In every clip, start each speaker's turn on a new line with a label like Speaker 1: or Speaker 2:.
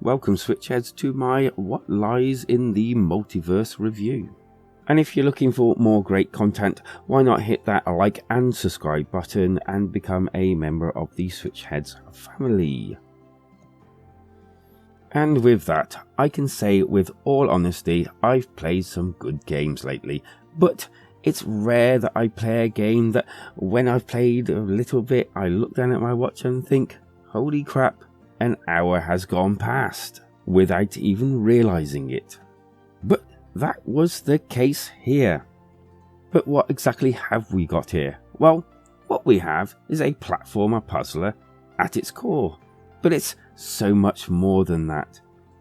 Speaker 1: Welcome Switchheads to my What Lies in the Multiverse review. And if you're looking for more great content, why not hit that like and subscribe button and become a member of the Switchheads family. And with that, I can say with all honesty, I've played some good games lately, but it's rare that I play a game that when I've played a little bit, I look down at my watch and think, holy crap, an hour has gone past, without even realizing it. But that was the case here. But what exactly have we got here? Well, what we have is a platformer puzzler at its core, but it's so much more than that.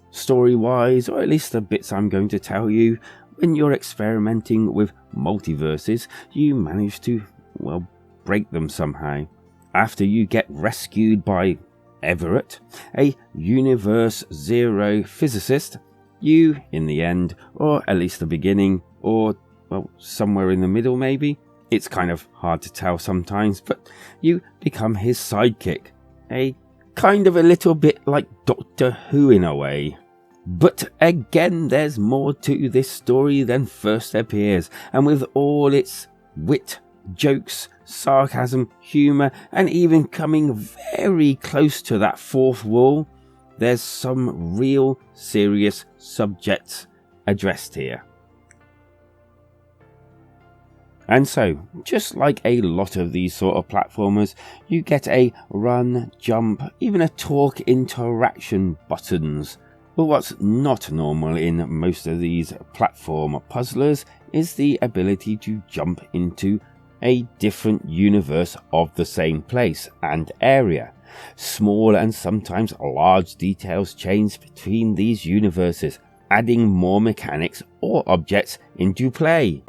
Speaker 1: Story-wise, or at least the bits I'm going to tell you, when you're experimenting with multiverses, you manage to, well, break them somehow. After you get rescued by Everett, a Universe Zero physicist, you, in the end, or at least the beginning, or, well, somewhere in the middle maybe, it's kind of hard to tell sometimes, but you become his sidekick, a kind of a little bit like Doctor Who in a way. But again, there's more to this story than first appears, and with all its wit, jokes, sarcasm, humour, and even coming very close to that fourth wall, there's some real serious subjects addressed here. And so, just like a lot of these sort of platformers, you get a run, jump, even a talk interaction buttons. But what's not normal in most of these platform puzzlers is the ability to jump into a different universe of the same place and area. Small and sometimes large details change between these universes, adding more mechanics or objects into play.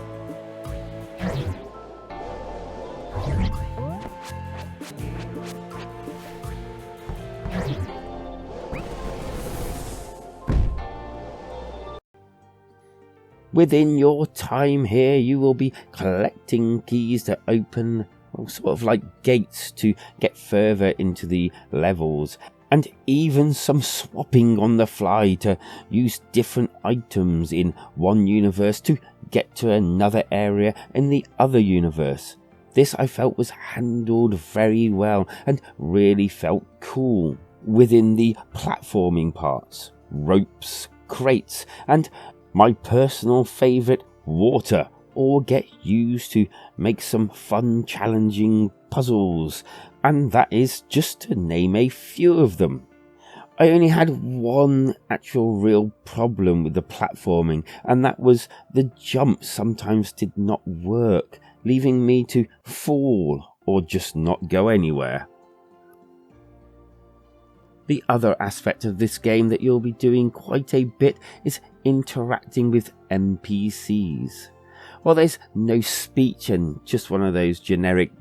Speaker 1: Within your time here, you will be collecting keys to open, well, sort of like gates to get further into the levels, and even some swapping on the fly to use different items in one universe to get to another area in the other universe. This I felt was handled very well and really felt cool within the platforming parts, ropes, crates, and my personal favourite, water, all get used to make some fun, challenging puzzles, and that is just to name a few of them. I only had one actual real problem with the platforming, and that was the jumps sometimes did not work, leaving me to fall or just not go anywhere. The other aspect of this game that you'll be doing quite a bit is interacting with NPCs. Well, there's no speech and just one of those generic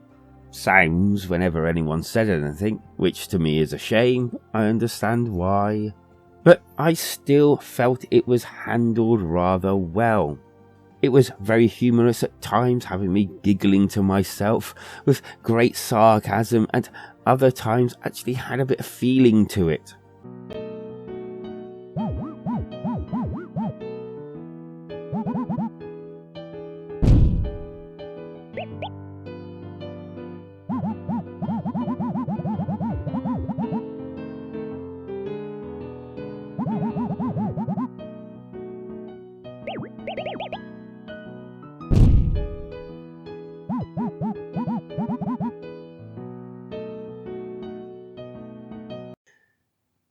Speaker 1: sounds whenever anyone said anything, which to me is a shame. I understand why. But I still felt it was handled rather well. It was very humorous at times, having me giggling to myself with great sarcasm, and other times actually had a bit of feeling to it.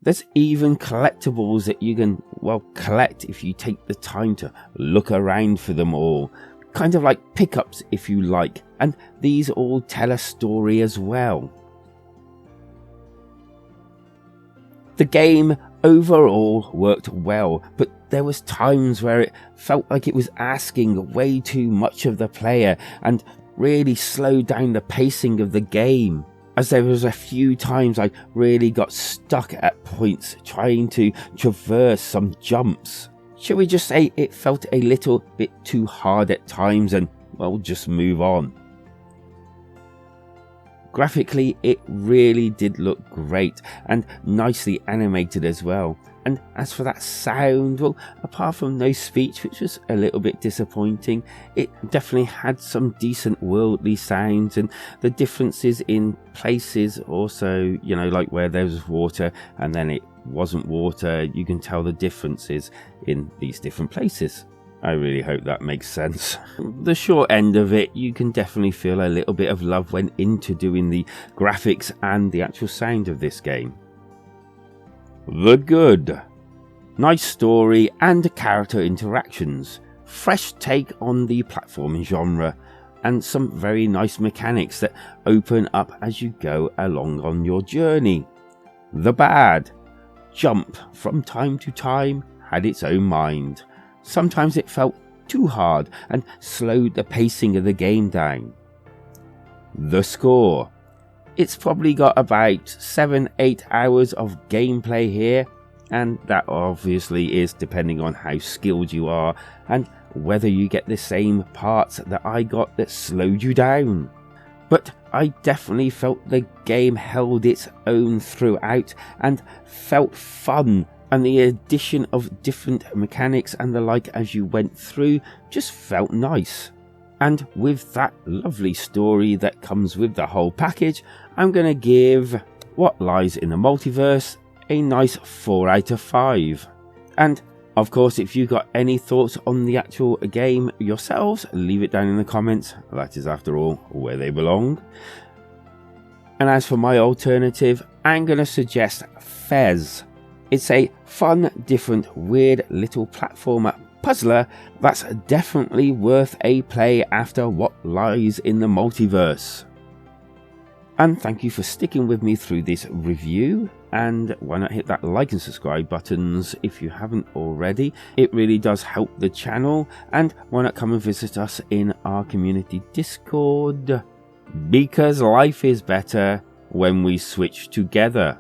Speaker 1: There's even collectibles that you can, well, collect if you take the time to look around for them all. Kind of like pickups if you like, and these all tell a story as well. The game overall worked well, but there was times where it felt like it was asking way too much of the player and really slowed down the pacing of the game. As there was a few times I really got stuck at points trying to traverse some jumps. Shall we just say it felt a little bit too hard at times and, well, just move on. Graphically, it really did look great and nicely animated as well. And as for that sound, well, apart from no speech, which was a little bit disappointing, it definitely had some decent worldly sounds, and the differences in places also, you know, like where there was water and then it wasn't water, you can tell the differences in these different places. I really hope that makes sense. The short end of it, you can definitely feel a little bit of love went into doing the graphics and the actual sound of this game. The good. Nice story and character interactions, fresh take on the platforming genre, and some very nice mechanics that open up as you go along on your journey. The bad. Jump from time to time had its own mind. Sometimes it felt too hard and slowed the pacing of the game down. The score. It's probably got about 7-8 hours of gameplay here, and that obviously is depending on how skilled you are and whether you get the same parts that I got that slowed you down. But I definitely felt the game held its own throughout and felt fun, and the addition of different mechanics and the like as you went through just felt nice. And with that lovely story that comes with the whole package, I'm going to give What Lies in the Multiverse a nice 4 out of 5. And of course, if you've got any thoughts on the actual game yourselves, leave it down in the comments. That is, after all, where they belong. And as for my alternative, I'm going to suggest Fez. It's a fun, different, weird little platformer puzzler that's definitely worth a play after What Lies in the Multiverse. And thank you for sticking with me through this review, and why not hit that like and subscribe buttons if you haven't already. It really does help the channel, and why not come and visit us in our community Discord, because life is better when we switch together.